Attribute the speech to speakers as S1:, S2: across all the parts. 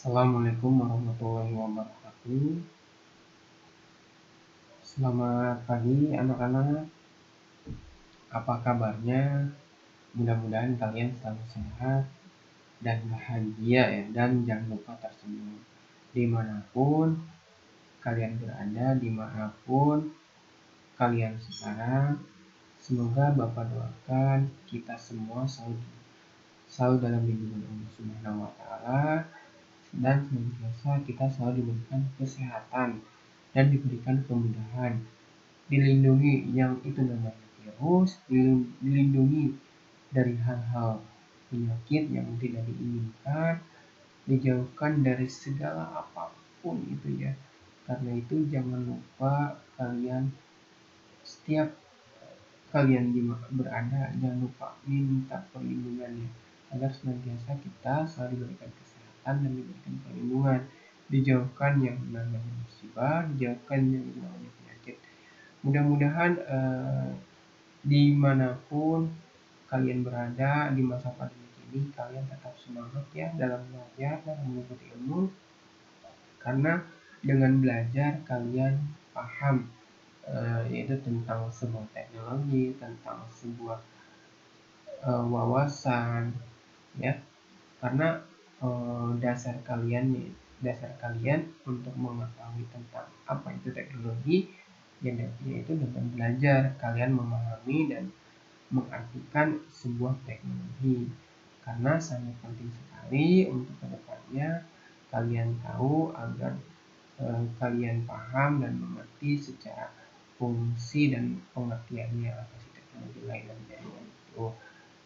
S1: Assalamualaikum warahmatullahi wabarakatuh. Selamat pagi anak-anak. Apa kabarnya? Mudah-mudahan kalian selalu sehat dan bahagia ya. Dan jangan lupa tersenyum. Dimanapun kalian berada, dimanapun kalian sekarang, semoga Bapak doakan kita semua selalu dalam lindungan Allah Subhanahu wa Ta'ala, dan senantiasa kita selalu diberikan kesehatan dan diberikan kemudahan, dilindungi yang itu namanya virus, dilindungi dari hal-hal penyakit yang tidak diinginkan, dijauhkan dari segala apapun itu ya. Karena itu jangan lupa kalian, setiap kalian berada, jangan lupa minta perlindungannya agar senantiasa kita selalu diberikan kesehatan dan diberikan perlindungan, dijauhkan yang namanya musibah, dijauhkan yang namanya penyakit. Mudah-mudahan dimanapun kalian berada di masa pandemi ini, kalian tetap semangat ya dalam belajar, dalam menuntut ilmu, karena dengan belajar kalian paham yaitu tentang sebuah teknologi, tentang sebuah wawasan ya. Karena dasar kalian untuk mengetahui tentang apa itu teknologi yaitu dengan belajar kalian memahami dan mengartikan sebuah teknologi, karena sangat penting sekali untuk kedepannya kalian tahu agar kalian paham dan mengerti secara fungsi dan pengertiannya apa sih teknologi lain dan jaringan itu.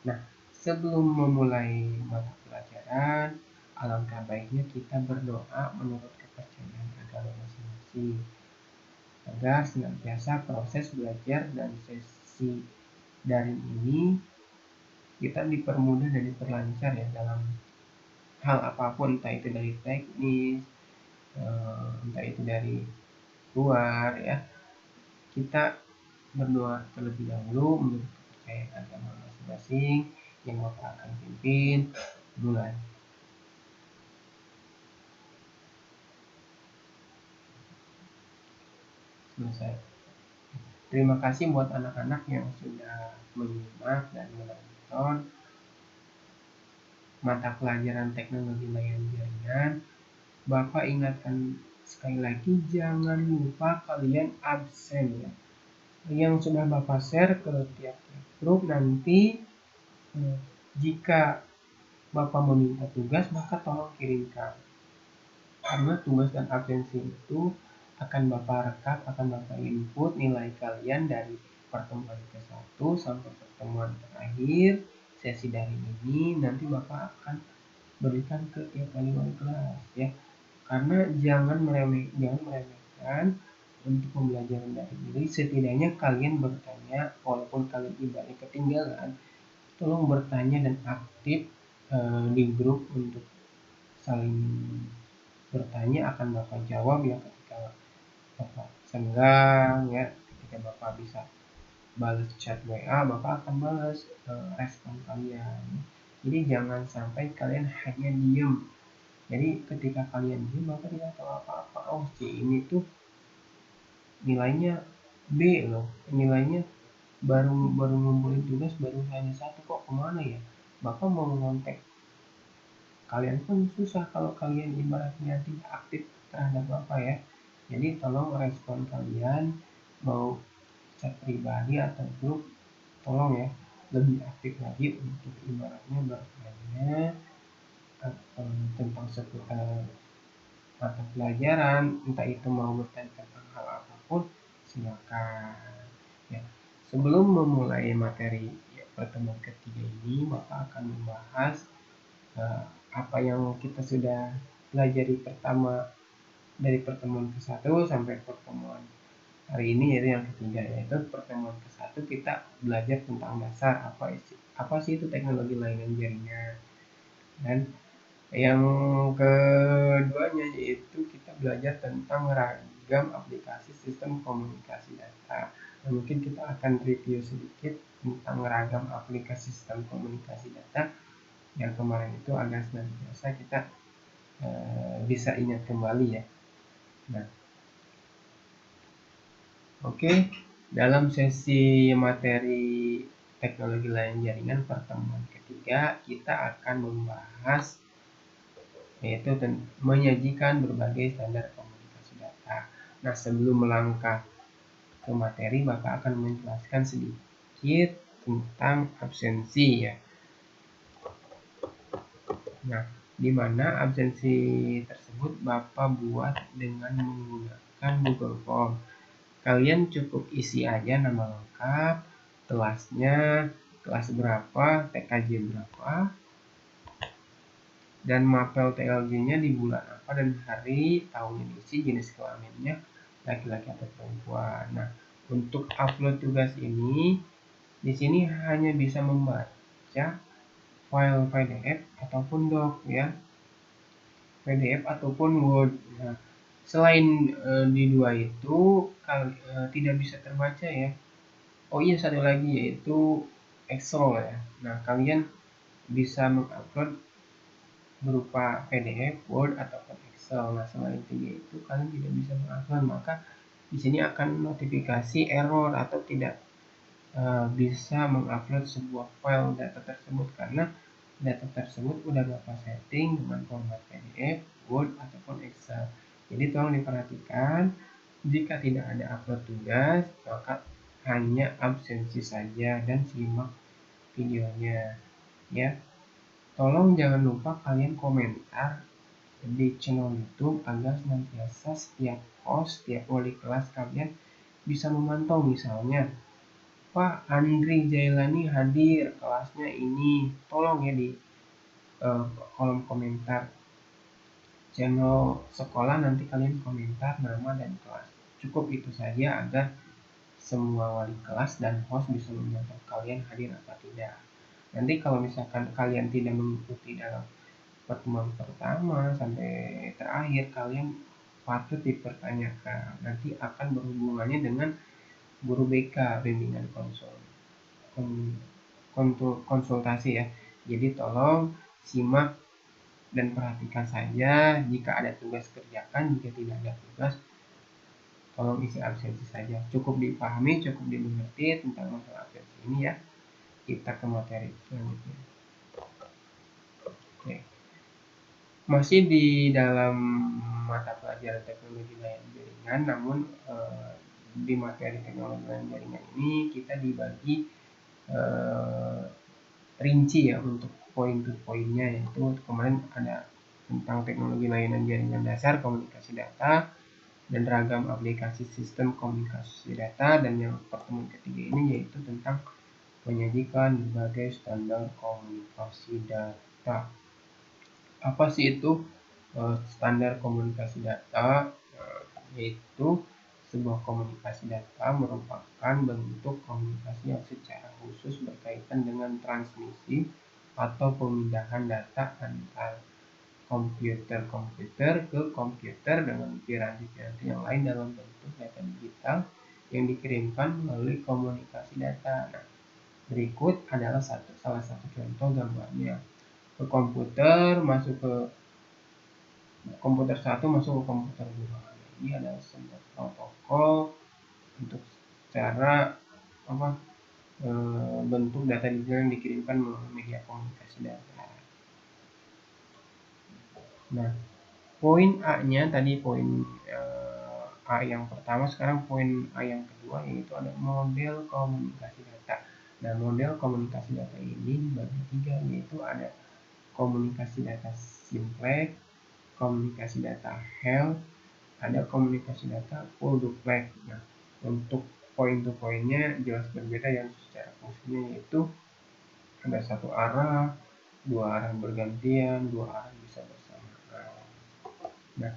S1: Nah, sebelum memulai mata pelajaran, alangkah baiknya kita berdoa menurut kepercayaan agama masing-masing agar senantiasa proses belajar dan sesi daring ini kita dipermudah dan diperlancar ya dalam hal apapun, entah itu dari teknis, entah itu dari luar ya. Kita berdoa terlebih dahulu menurut kepercayaan agama masing-masing yang Bapak akan pimpin. Mulai. Selesai. Terima kasih buat anak-anak yang sudah menyimak dan menonton mata pelajaran teknologi layanan jaringan. Bapak ingatkan sekali lagi, jangan lupa kalian absen ya. Yang sudah Bapak share ke tiap grup, nanti jika Bapak meminta tugas, maka tolong kirimkan. Karena tugas dan absensi itu akan Bapak rekap, akan Bapak input nilai kalian dari pertemuan ke-1 sampai pertemuan terakhir sesi daring ini. Nanti Bapak akan berikan ke tiap wali kelas ya. Karena jangan meremehkan untuk pembelajaran daring ini. Setidaknya kalian bertanya, walaupun kalian ibaratnya ketinggalan, tolong bertanya dan aktif di grup untuk saling bertanya. Akan Bapak jawab ya ketika Bapak senggang ya. Ketika Bapak bisa balas chat WA, Bapak akan balas respon kalian. Jadi jangan sampai kalian hanya diem. Jadi ketika kalian diem, Bapak tidak tahu apa-apa. Oh, si ini tuh nilainya B loh, nilainya baru ngumpulin tugas baru hanya 1, kok kemana ya. Bapak mau ngontek kalian pun susah kalau kalian ibaratnya tidak aktif terhadap Bapak ya. Jadi tolong respon kalian, mau chat pribadi atau grup, tolong ya lebih aktif lagi untuk ibaratnya bertanya tentang seputar mata pelajaran, entah itu mau bertanya tentang hal apapun, silakan ya. Sebelum memulai materi pertemuan ketiga ini, Bapak akan membahas apa yang kita sudah pelajari pertama dari pertemuan ke-1 sampai pertemuan hari ini, yaitu yang ketiga. Yaitu pertemuan ke-1 kita belajar tentang dasar apa sih itu teknologi layanan jaringan, dan yang keduanya yaitu kita belajar tentang ragam aplikasi sistem komunikasi data. Nah, mungkin kita akan review sedikit tentang ragam aplikasi sistem komunikasi data yang kemarin itu agak senantiasa kita bisa ingat kembali ya. Nah, oke, dalam sesi materi teknologi layanan jaringan pertemuan ketiga kita akan membahas yaitu menyajikan berbagai standar komunikasi data. Nah, sebelum melangkah ke materi, Bapak akan menjelaskan sedikit tentang absensi ya. Nah, di mana absensi tersebut Bapak buat dengan menggunakan Google Form. Kalian cukup isi aja nama lengkap, kelasnya, kelas berapa, TKJ berapa, dan mapel TLJ-nya di bulan apa dan hari, tahun yang diisi, jenis kelaminnya laki-laki atau perempuan. Nah, untuk upload tugas ini di sini hanya bisa membaca file PDF ataupun doc ya, PDF ataupun Word. Nah, selain di dua itu tidak bisa terbaca ya. Oh iya, satu lagi yaitu Excel ya. Nah, kalian bisa mengupload berupa PDF, Word ataupun Excel. Nah, selain tiga itu kalian tidak bisa mengupload, maka di sini akan notifikasi error atau tidak bisa mengupload sebuah file data tersebut karena data tersebut udah Bapak setting dengan format PDF, Word ataupun Excel. Jadi tolong diperhatikan, jika tidak ada upload tugas maka hanya absensi saja dan simak videonya ya. Tolong jangan lupa kalian komentar di channel YouTube agar senantiasa setiap host, setiap wali kelas kalian bisa memantau. Misalnya, Pak Andri Jailani hadir kelasnya ini, tolong ya di kolom komentar channel sekolah nanti kalian komentar nama dan kelas. Cukup itu saja agar semua wali kelas dan host bisa memantau kalian hadir atau tidak. Nanti kalau misalkan kalian tidak mengikuti dalam pertemuan pertama sampai terakhir, kalian patut dipertanyakan. Nanti akan berhubungannya dengan guru BK, bimbingan konsultasi ya. Jadi tolong simak dan perhatikan saja. Jika ada tugas kerjakan, jika tidak ada tugas tolong isi absensi saja. Cukup dipahami, cukup dimengerti tentang masalah absensi ini ya. Kita ke materi selanjutnya. Oke. Masih di dalam mata pelajaran teknologi layanan jaringan, namun di materi teknologi layanan jaringan ini kita dibagi rinci ya untuk poin to poinnya, yaitu kemarin ada tentang teknologi layanan jaringan dasar, komunikasi data, dan ragam aplikasi sistem komunikasi data, dan yang pertemuan ketiga ini yaitu tentang menyajikan berbagai standar komunikasi data. Apa sih itu standar komunikasi data? Yaitu sebuah komunikasi data merupakan bentuk komunikasi yang secara khusus berkaitan dengan transmisi atau pemindahan data antar komputer ke komputer dengan piranti-piranti yang lain dalam bentuk data digital yang dikirimkan melalui komunikasi data. Nah, berikut adalah salah satu contoh gambarnya. Ke komputer masuk ke komputer 1 masuk ke komputer 2. Ini adalah sebuah protokol untuk cara bentuk data digital yang dikirimkan melalui media komunikasi data. Nah, poin A-nya tadi poin A yang pertama, sekarang poin A yang kedua yaitu ada model komunikasi data. Nah, model komunikasi data ini dibagi tiga, yaitu ada komunikasi data simplex, komunikasi data health, ada komunikasi data full duplex. Nah, untuk poin to poinnya jelas berbeda yang secara fungsinya, yaitu ada satu arah, dua arah bergantian, dua arah bisa bersamaan. Nah,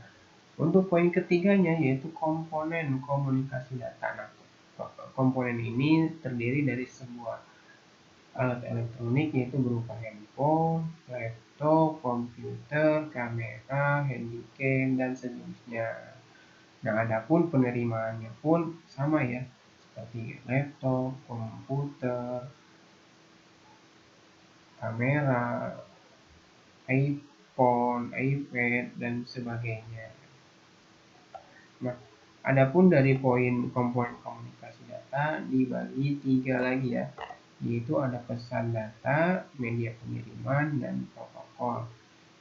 S1: untuk poin ketiganya yaitu komponen komunikasi data. Nah, komponen ini terdiri dari sebuah alat elektronik yaitu berupa handphone, laptop, komputer, kamera, handycam, dan sejenisnya. Nah, adapun penerimaannya pun sama ya, seperti laptop, komputer, kamera, smartphone, iPad, dan sebagainya. Nah, adapun dari poin komponen komunikasi data dibagi 3 lagi ya, yaitu ada pesan data, media pengiriman, dan protokol.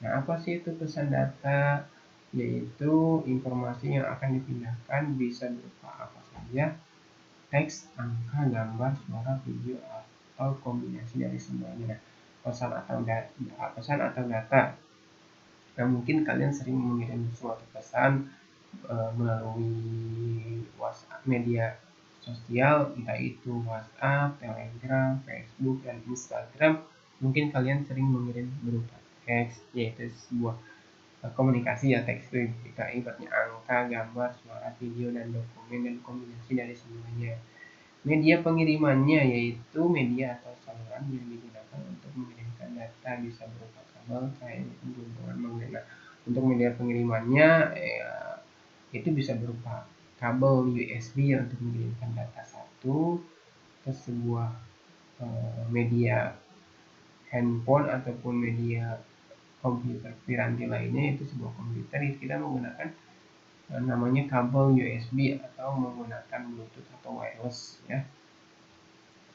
S1: Nah, apa sih itu pesan data? Yaitu informasi yang akan dipindahkan bisa berupa apa saja, teks, angka, gambar, suara, video, atau kombinasi dari semuanya. Nah, pesan atau data. Nah, mungkin kalian sering mengirim suatu pesan melalui WhatsApp, media sosial, entah itu WhatsApp, Telegram, Facebook, dan Instagram. Mungkin kalian sering mengirim berupa teks, yaitu sebuah komunikasi ya. Teks itu kita ibaratnya angka, gambar, suara, video, dan dokumen, dan kombinasi dari semuanya. Media pengirimannya yaitu media atau saluran yang digunakan untuk mengirimkan data, bisa berupa kabel, kain, hubungan magnet. Nah, untuk media pengirimannya itu bisa berupa kabel USB untuk mengirimkan data satu ke sebuah media handphone ataupun media komputer piranti lainnya, itu sebuah komputer, itu kita menggunakan namanya kabel USB atau menggunakan Bluetooth atau wireless ya.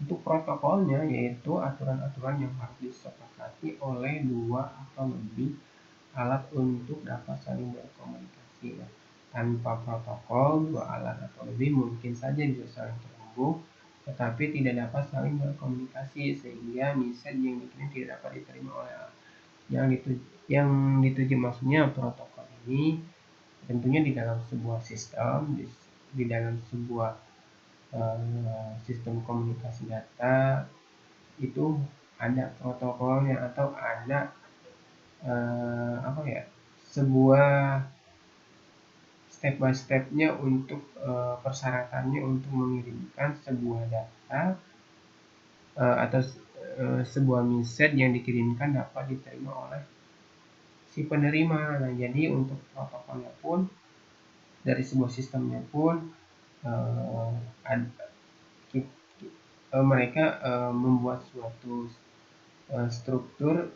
S1: Untuk protokolnya yaitu aturan-aturan yang harus disepakati oleh 2 atau lebih alat untuk dapat saling berkomunikasi. Nah, tanpa protokol, 2 alat atau lebih mungkin saja bisa saling terhubung, tetapi tidak dapat saling berkomunikasi, sehingga message yang dikirim tidak dapat diterima oleh alat yang dituju. Maksudnya protokol ini tentunya di dalam sebuah sistem, di dalam sebuah sistem komunikasi data itu ada protokolnya atau ada sebuah step by stepnya untuk persyaratannya untuk mengirimkan sebuah data atau sebuah message yang dikirimkan dapat diterima oleh si penerima. Nah, jadi untuk protokolnya pun dari sebuah sistemnya pun mereka membuat suatu struktur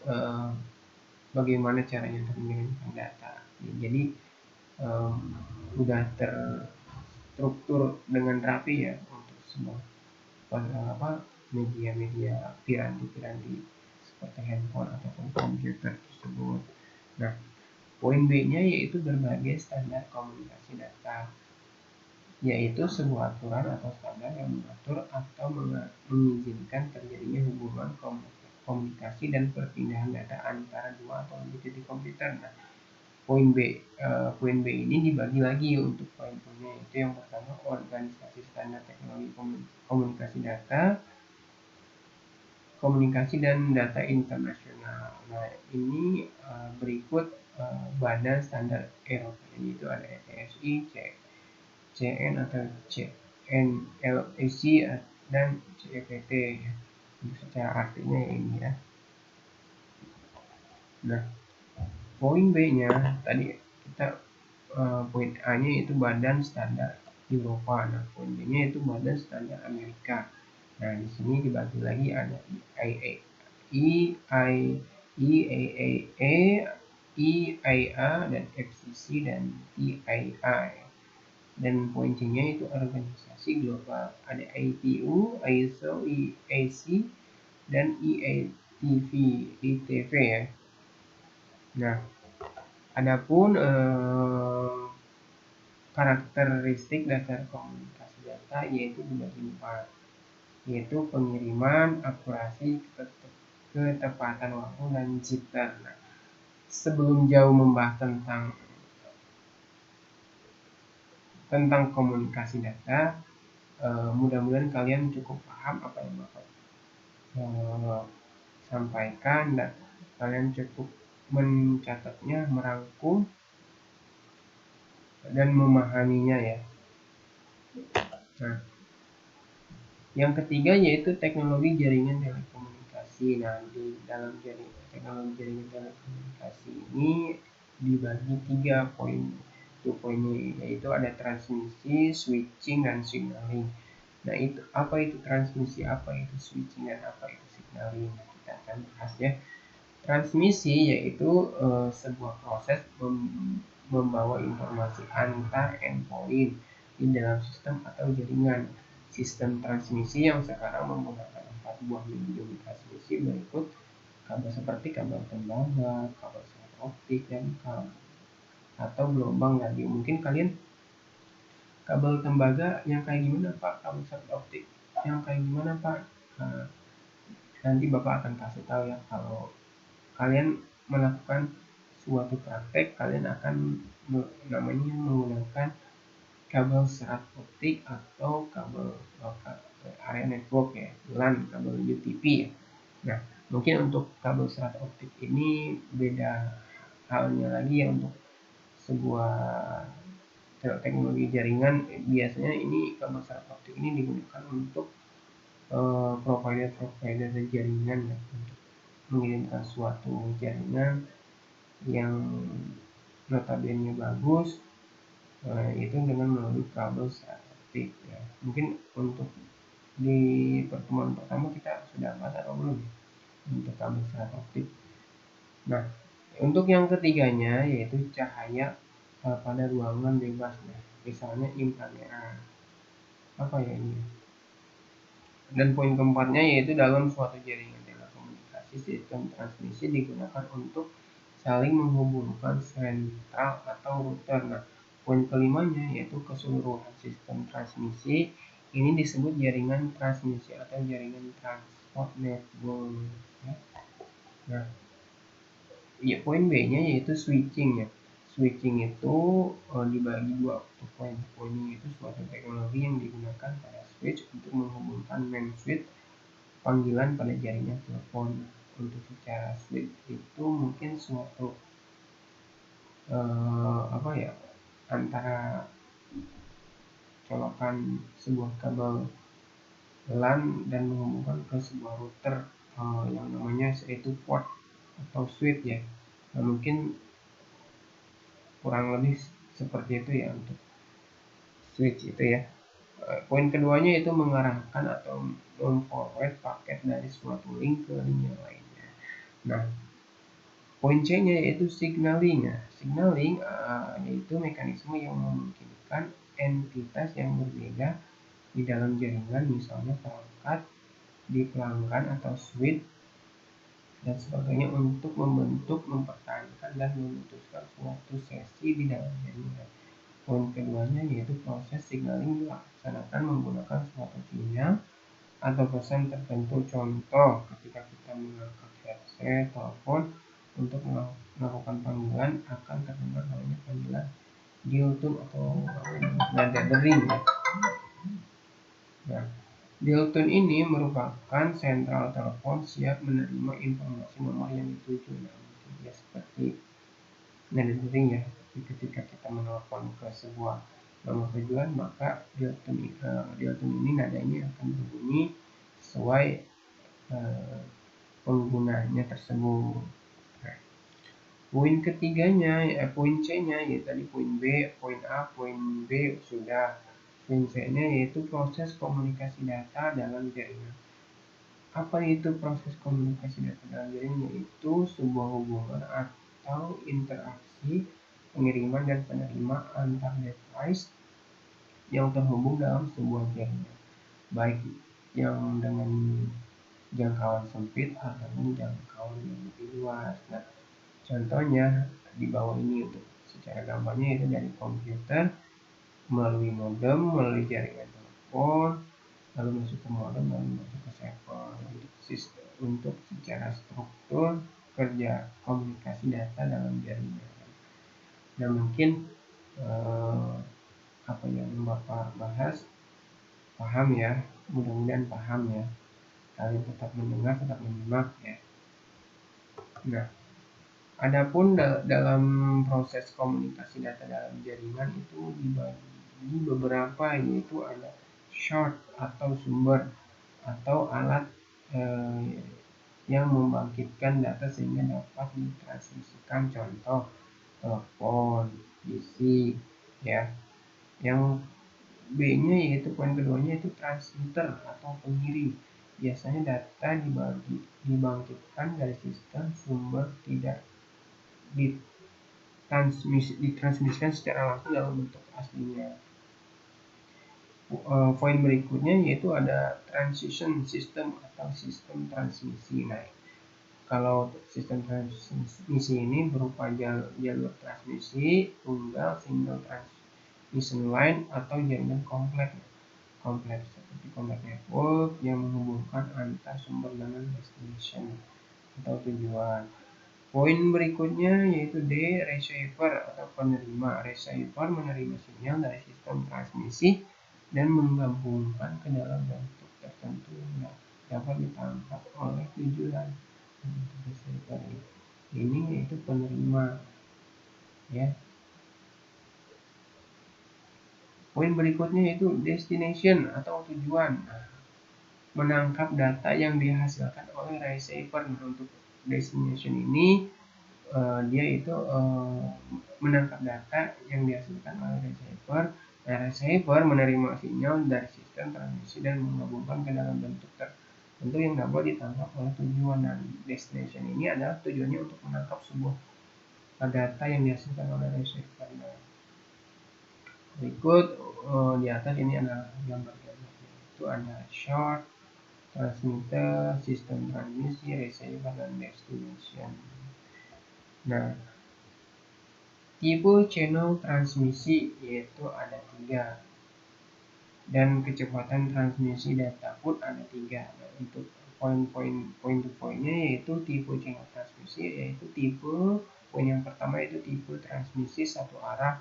S1: bagaimana caranya untuk mengirimkan data. Jadi udah terstruktur dengan rapi ya untuk semua media-media piranti seperti handphone ataupun komputer tersebut. Nah, poin B-nya yaitu berbagai standar komunikasi data, yaitu sebuah aturan atau standar yang mengatur atau mengizinkan terjadinya hubungan komunikasi dan perpindahan data antara 2 atau lebih titik komputer. Nah, poin B ini dibagi lagi untuk poin-poinnya, yaitu yang pertama organisasi standar teknologi komunikasi data, komunikasi dan data internasional. Nah, ini berikut badan standar Eropa, yaitu ada ETSI, CN atau CNLEC dan CEPT ya. Secara artinya ini ya. Nah, poin B-nya tadi kita poin A-nya itu badan standar Eropa. Nah, poin B-nya itu badan standar Amerika. Nah, di sini dibagi lagi ada IAEA, EIA, dan FCC dan TIA. Dan poin C-nya itu organisasi global, ada ITU, ISO, IAC, dan ITV ya. Nah, adapun karakteristik dasar komunikasi data yaitu dibagi 4, yaitu pengiriman, akurasi, ketepatan waktu, dan jitter. Nah, sebelum jauh membahas tentang komunikasi data, mudah-mudahan kalian cukup paham apa yang Bapak sampaikan, dan kalian cukup mencatatnya, merangkum, dan memahaminya ya. Nah, yang ketiga yaitu teknologi jaringan telekomunikasi. Nah, di dalam teknologi jaringan telekomunikasi ini dibagi 3 poin. Itu poinnya yaitu ada transmisi, switching, dan signaling. Nah, itu apa itu transmisi, apa itu switching, dan apa itu signaling. Nah, kita akan bahas ya. Transmisi yaitu sebuah proses membawa informasi antar endpoint di dalam sistem atau jaringan. Sistem transmisi yang sekarang menggunakan 4 buah medium transmisi berikut kabel seperti kabel tembaga, kabel fiber optik, dan kabel atau gelombang radio. Mungkin kalian kabel tembaga yang kayak gimana Pak? Kabel fiber optik yang kayak gimana Pak? Nanti Bapak akan kasih tahu ya. Kalau kalian melakukan suatu praktek, kalian akan namanya menggunakan kabel serat optik atau kabel area network ya, LAN, kabel UTP ya. Nah, mungkin untuk kabel serat optik ini beda halnya lagi ya. Untuk sebuah teknologi jaringan, biasanya ini kabel serat optik ini digunakan untuk provider jaringan ya, untuk mengirimkan suatu jaringan yang notabene bagus, itu dengan melalui kabel serat optik ya. Mungkin untuk di pertemuan pertama kita sudah bahas atau belum untuk kabel serat optik. Nah, untuk yang ketiganya yaitu cahaya pada ruangan bebas. Nah, misalnya inframerah. Apa ya ini? Dan poin keempatnya yaitu dalam suatu jaringan telekomunikasi, sistem transmisi digunakan untuk saling menghubungkan sentral atau router. Nah, poin kelimanya yaitu keseluruhan sistem transmisi ini disebut jaringan transmisi atau jaringan transport network. Nah, ya, poin B-nya yaitu switching ya. Switching itu dibagi dua untuk poin. Poinnya itu suatu teknologi yang digunakan pada switch untuk menghubungkan main switch panggilan pada jaringan telepon. Untuk secara switch itu mungkin suatu antara colokan sebuah kabel LAN dan menghubungkan ke sebuah router yang namanya yaitu port atau switch ya. Nah, mungkin kurang lebih seperti itu ya untuk switch itu ya. Poin keduanya itu mengarahkan atau memforward paket dari suatu link ke link yang lainnya. Nah, poin C-nya yaitu signaling. Signaling yaitu mekanisme yang memungkinkan entitas yang berbeda di dalam jaringan, misalnya perangkat di pelanggan atau switch dan sebagainya, untuk membentuk, mempertahankan, dan memutuskan suatu sesi di dalam jaringan. Poin keduanya yaitu proses signaling dilaksanakan menggunakan suatu sinyal atau pesan tertentu. Contoh, ketika kita mengangkat headset telepon untuk melakukan panggilan, akan terdengar namanya panggilan dial tone atau nada dering ya. Nah, dial tone ini merupakan sentral telepon siap menerima informasi nomor yang dituju. Nah, ya seperti nada dering ya. Ketika kita menelpon ke sebuah nomor tujuan, maka dial tone ini nadanya akan berbunyi sesuai penggunanya tersebut. Nah, poin ketiganya, poin C-nya ya tadi poin B, poin A, poin B sudah. Poin C-nya yaitu proses komunikasi data dalam jaringan. Apa itu proses komunikasi data dalam jaringan? Yaitu sebuah hubungan atau interaksi pengiriman dan penerima antar device yang terhubung dalam sebuah jaringan, baik yang dengan jangkauan sempit ataupun jangkauan yang lebih luas. Nah, contohnya di bawah ini untuk secara gambarnya itu dari komputer melalui modem, melalui jaringan telepon, lalu masuk ke modem, lalu masuk ke server. Untuk secara struktur kerja komunikasi data dalam jaringan. Nah, mungkin apa yang Bapak bahas paham ya, mudah-mudahan paham ya. Kalian tetap mendengar, tetap menyimak ya. Nah, adapun dalam proses komunikasi data dalam jaringan itu dibagi beberapa, yaitu ada source atau sumber atau alat yang membangkitkan data sehingga dapat ditransmisikan, contoh telepon, PC ya. Yang B-nya yaitu poin keduanya itu transmitter atau pengirim. biasanya data dibangkitkan dari sistem sumber tidak ditransmisikan secara langsung dalam bentuk aslinya. Poin berikutnya yaitu ada transition system atau sistem transmisi. Nah, kalau sistem transmisi ini berupa jalur transmisi tunggal, single transmission line, atau jaringan kompleks seperti kompleks network yang menghubungkan antar sumber dengan destination atau tujuan. Poin berikutnya yaitu D, receiver atau penerima. Receiver menerima sinyal dari sistem transmisi dan menggabungkan ke dalam bentuk tertentu yang dapat ditangkap oleh tujuan. Receiver ini yaitu penerima, ya. Poin berikutnya yaitu destination atau tujuan. Menangkap data yang dihasilkan oleh receiver. Untuk destination ini dia itu menangkap data yang dihasilkan oleh receiver. Nah, receiver menerima sinyal dari sistem transmisi dan menggabungkan ke dalam bentuk tertentu yang dapat ditangkap oleh tujuan. Dan destination ini adalah tujuannya untuk menangkap sebuah data yang dihasilkan oleh receiver. Nah, berikut di atas ini adalah gambar-gambarnya. Itu ada short, transmitter, sistem transmisi, receiver, dan destination. Nah, tipe channel transmisi yaitu ada 3, dan kecepatan transmisi data pun ada 3. Nah, untuk poin-poinnya yaitu tipe channel transmisi yaitu poin yang pertama yaitu tipe transmisi satu arah,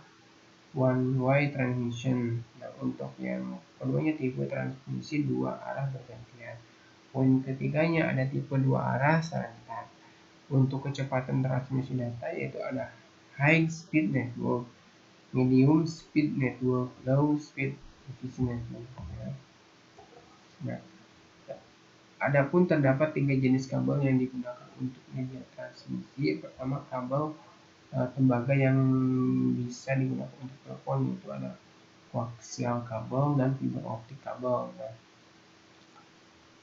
S1: one way transmission. Nah, untuk yang keduanya tipe transmisi dua arah bergantian. Poin ketiganya ada tipe dua arah serentak. Untuk kecepatan transmisi data yaitu ada high speed network, medium speed network, low speed efficient network. Nah, adapun terdapat 3 jenis kabel yang digunakan untuk media transmisi. Pertama, kabel tembaga yang bisa digunakan untuk telepon, yaitu ada koaksial kabel dan fiber optik kabel.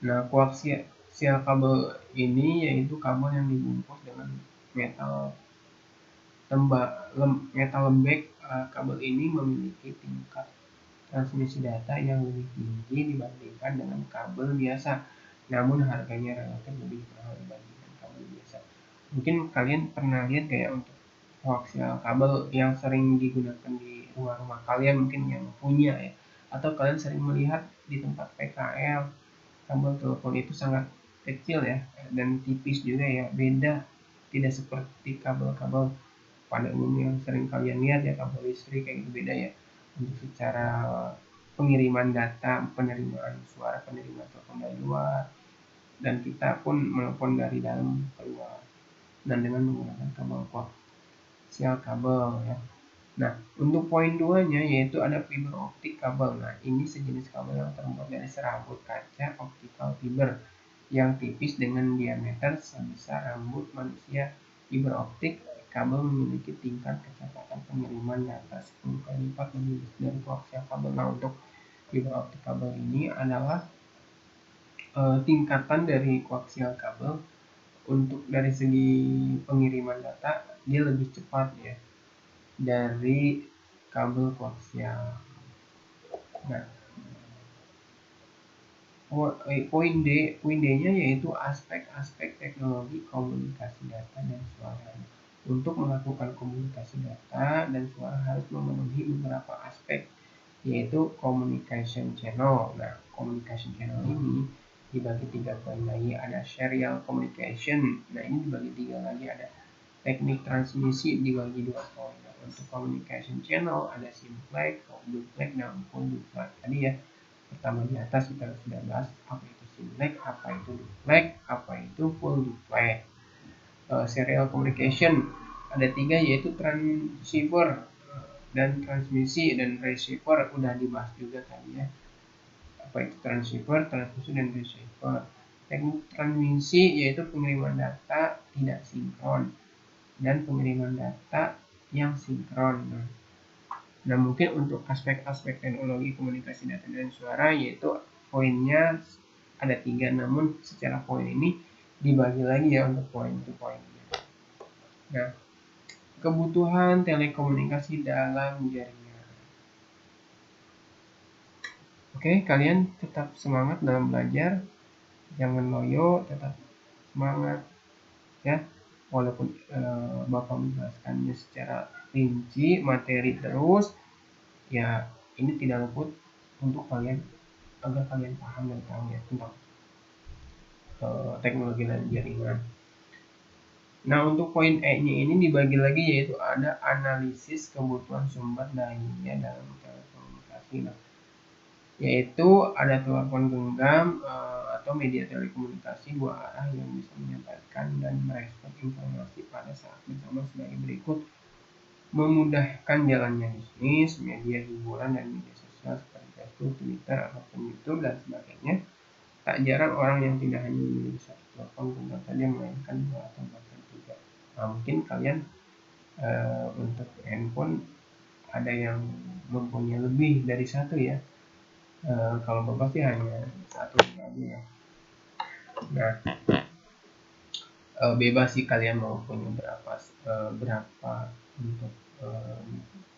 S1: Nah, koaksial kabel ini yaitu kabel yang dibungkus dengan metal lembek. Kabel ini memiliki tingkat transmisi data yang lebih tinggi dibandingkan dengan kabel biasa, namun harganya relatif lebih mahal dibandingkan kabel biasa. Mungkin kalian pernah lihat kayak untuk koaksial kabel yang sering digunakan di rumah-rumah kalian, mungkin yang punya ya, atau kalian sering melihat di tempat PKL. Kabel telepon itu sangat kecil ya, dan tipis juga ya, beda, tidak seperti kabel-kabel pada umumnya yang sering kalian lihat ya, kabel listrik kayak gitu, beda ya. Untuk secara pengiriman data, penerimaan suara, penerimaan telepon dari luar, dan kita pun menelpon dari dalam keluar, dan dengan menggunakan kabel koaksial kabel ya. Nah, untuk poin 2-nya yaitu ada fiber optik kabel. Nah, ini sejenis kabel yang terbuat dari serabut kaca optical fiber yang tipis dengan diameter sebesar rambut manusia. Fiber optik kabel memiliki tingkat kecepatan pengiriman data 10 kali lipat lebih dari koaksial kabel. Nah, untuk fiber optik kabel ini adalah tingkatan dari koaksial kabel. Untuk dari segi pengiriman data dia lebih cepat ya dari kabel koaksial. Nah, poin D-nya yaitu aspek-aspek teknologi komunikasi data dan suara. Untuk melakukan komunikasi data dan suara harus memenuhi beberapa aspek, yaitu communication channel. Nah, communication channel ini dibagi 3 poin lagi. Ada serial communication. Nah, ini dibagi 3 lagi. Ada teknik transmisi dibagi 2 poin. Nah, untuk communication channel ada simplex, duplex, dan full duplex. Tadi ya, pertama di atas kita sudah bahas apa itu simplex, apa itu duplex, apa itu full duplex. Serial communication ada 3 yaitu transceiver dan transmisi, dan receiver udah dibahas juga tadi ya, apa itu transceiver, transmisi, dan receiver. Teknik transmisi yaitu pengiriman data tidak sinkron dan pengiriman data yang sinkron. Nah, mungkin untuk aspek-aspek teknologi komunikasi data dan suara yaitu poinnya ada 3, namun secara poin ini dibagi lagi ya untuk poin to poinnya. Nah, kebutuhan telekomunikasi dalam jaringan. Oke, kalian tetap semangat dalam belajar, jangan loyo, tetap semangat ya. Walaupun Bapak menjelaskannya secara rinci, materi terus, ya ini tidak luput untuk kalian agar kalian paham dan tahu ya tentang teknologi dan jaringan. Nah, untuk poin E-nya ini dibagi lagi, yaitu ada analisis kebutuhan sumber daya dalam telekomunikasi. Nah, yaitu ada telepon genggam atau media telekomunikasi dua arah yang bisa menyampaikan dan merespon informasi pada saat bersama sebagai berikut: memudahkan jalannya bisnis, media hiburan dan media sosial seperti Facebook, Twitter, ataupun YouTube dan sebagainya. Tak jarang orang yang tidak hanya memiliki satu telepon genggam saja, melainkan dua atau bahkan tiga. Nah, mungkin kalian untuk handphone ada yang mempunyai lebih dari satu ya. Kalau Bapak sih hanya satu aja ya. Nah, bebas sih kalian mau punya berapa untuk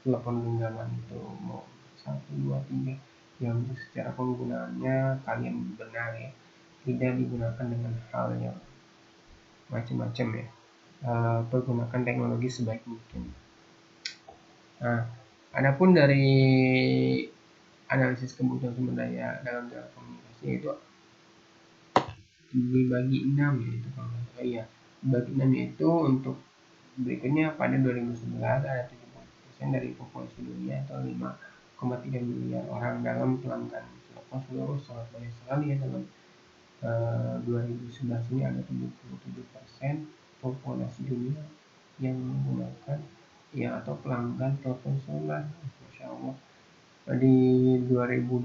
S1: telepon genggaman itu, mau 1, 2, 3. Yang secara penggunaannya kalian benar ya, tidak digunakan dengan hal yang macam-macam ya. Pergunakan teknologi sebaik mungkin. Nah, adapun dari analisis kebutuhan sumber daya dalam telekomunikasi itu dibagi 6 ya, itu kalau ya dibagi 6, yaitu untuk berikutnya pada 2011 ada 70% dari populasi dunia atau 5,3 miliar orang dalam pelanggan telepon seluruh. Sangat banyak sekali ya. Dalam 2011 ini ada 77% populasi dunia yang menggunakan ya atau pelanggan telepon seluler. Masya Allah. Di 2020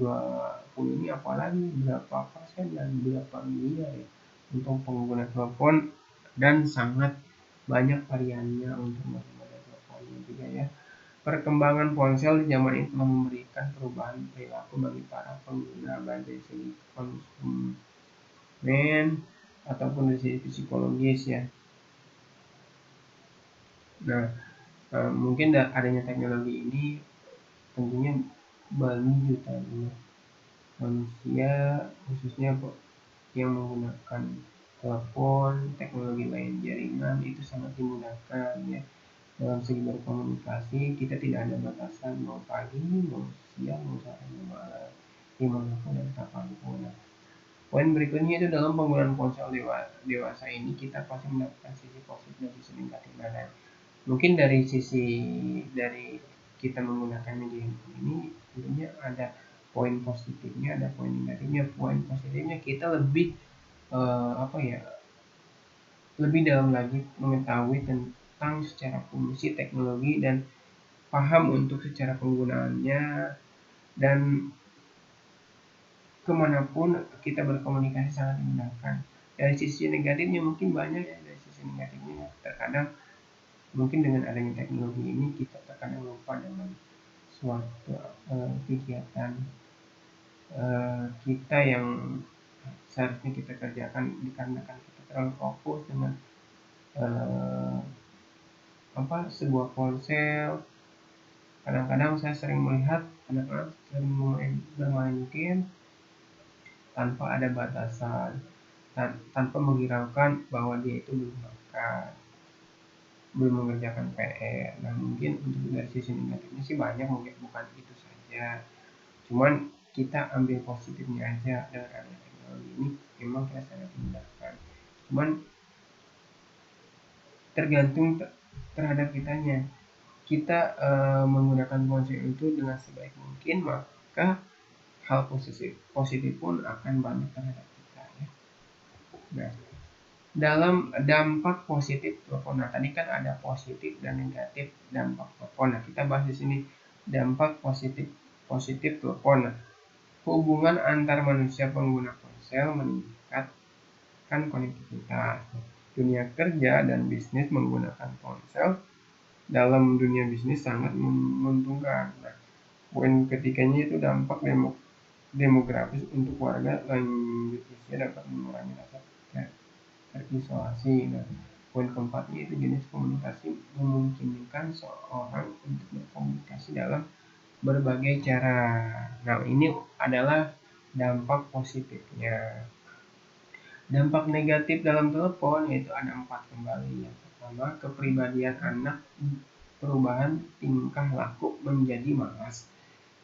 S1: ini apalagi berapa persen dan berapa miliar ya untuk pengguna telepon, dan sangat banyak variannya untuk model teleponnya juga ya. Perkembangan ponsel di zaman ini telah memberikan perubahan perilaku bagi para pengguna, baik dari segi konsumen ataupun dari segi psikologis ya. Nah, mungkin adanya teknologi ini tentunya bagi jutaan manusia, khususnya yang menggunakan telepon, teknologi lain jaringan, itu sangat dimudahkan ya. Dalam segi berkomunikasi kita tidak ada batasan, mau pagi, mau siang, mau sore, mau malam, dimanapun dan kapanpun. Nah, poin berikutnya itu dalam penggunaan ponsel dewasa ini kita pasti mendapatkan sisi positif dan sisi negatif. Nah, mungkin dari kita menggunakan media ini tentunya ada poin positifnya, ada poin negatifnya. Poin positifnya kita lebih lebih dalam lagi mengetahui tentang secara fungsi teknologi dan paham untuk secara penggunaannya, dan kemanapun kita berkomunikasi sangat dimudahkan. Dari sisi negatifnya mungkin banyak ya. Dari sisi negatifnya terkadang mungkin dengan adanya teknologi ini kita terkadang lupa dengan suatu kegiatan kita yang seharusnya kita kerjakan, dikarenakan kita terlalu fokus dengan sebuah ponsel. Kadang-kadang saya sering melihat anak-anak sering bermain game tanpa ada batasan, tanpa menghiraukan bahwa dia itu belum makan, belum mengerjakan PR. Nah, mungkin untuk dari sisi negatifnya sih banyak, mungkin bukan itu saja. Cuman kita ambil positifnya aja. Dengan adanya teknologi ini memang kita sangat dimudahkan. Cuman tergantung terhadap kitanya. Kita menggunakan ponsel itu dengan sebaik mungkin, maka hal positif pun akan banyak terhadap kita ya. Nah, dalam dampak positif telepon, nah tadi kan ada positif dan negatif dampak telepon. Nah, kita bahas di sini dampak positif telepon. Nah, hubungan antar manusia pengguna ponsel meningkatkan konektivitas. Dunia kerja dan bisnis menggunakan ponsel dalam dunia bisnis sangat menguntungkan. Nah, poin ketiganya itu dampak demografis untuk warga lanjut usia dapat mengurangi rasa terisolasi. Nah, poin keempatnya itu jenis komunikasi memungkinkan seorang untuk berkomunikasi dalam berbagai cara. Nah, ini adalah dampak positifnya. Dampak negatif dalam telepon yaitu ada 4 kembali. Yang pertama, kepribadian anak, perubahan tingkah laku menjadi malas.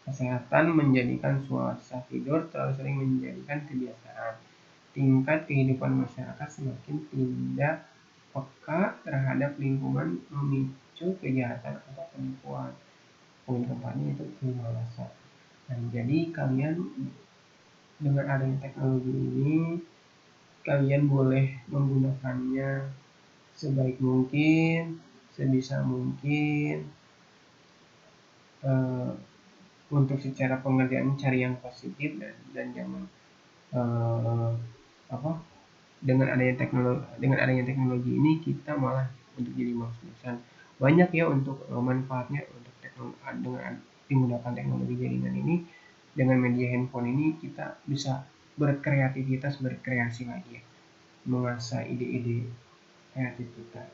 S1: Kesehatan menjadikan suasana tidur terlalu sering menjadikan kebiasaan. Tingkat kehidupan masyarakat semakin tidak peka terhadap lingkungan memicu kejahatan atau penipuan. Poin keempatnya itu kemalasan. Nah, jadi kalian dengan adanya teknologi ini, kalian boleh menggunakannya sebaik mungkin, sebisa mungkin, untuk secara pengerjaan cari yang positif dan jangan dengan adanya teknologi ini kita malah untuk jadi malas-malasan. Banyak ya untuk manfaatnya untuk dengan menggunakan teknologi jaringan ini. Dengan media handphone ini kita bisa berkreativitas, berkreasi lagi ya, mengasah ide-ide kreatif kita.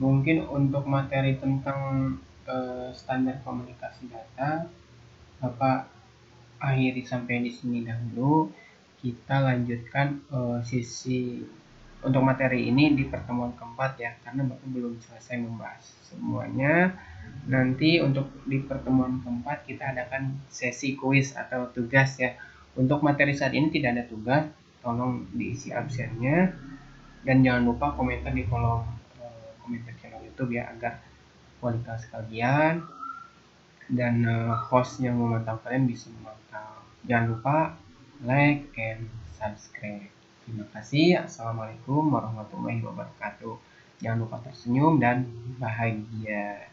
S1: Mungkin untuk materi tentang standar komunikasi data Bapak akhiri sampai di sini dahulu. Kita lanjutkan sisi untuk materi ini di pertemuan keempat ya, karena Bapak belum selesai membahas semuanya. Nanti untuk di pertemuan keempat kita adakan sesi kuis atau tugas ya. Untuk materi saat ini tidak ada tugas, tolong diisi absennya dan jangan lupa komentar di kolom komentar channel YouTube ya, agar kualitas kalian dan host yang memantau kalian bisa memantau. Jangan lupa like and subscribe. Terima kasih. Assalamualaikum warahmatullahi wabarakatuh. Jangan lupa tersenyum dan bahagia.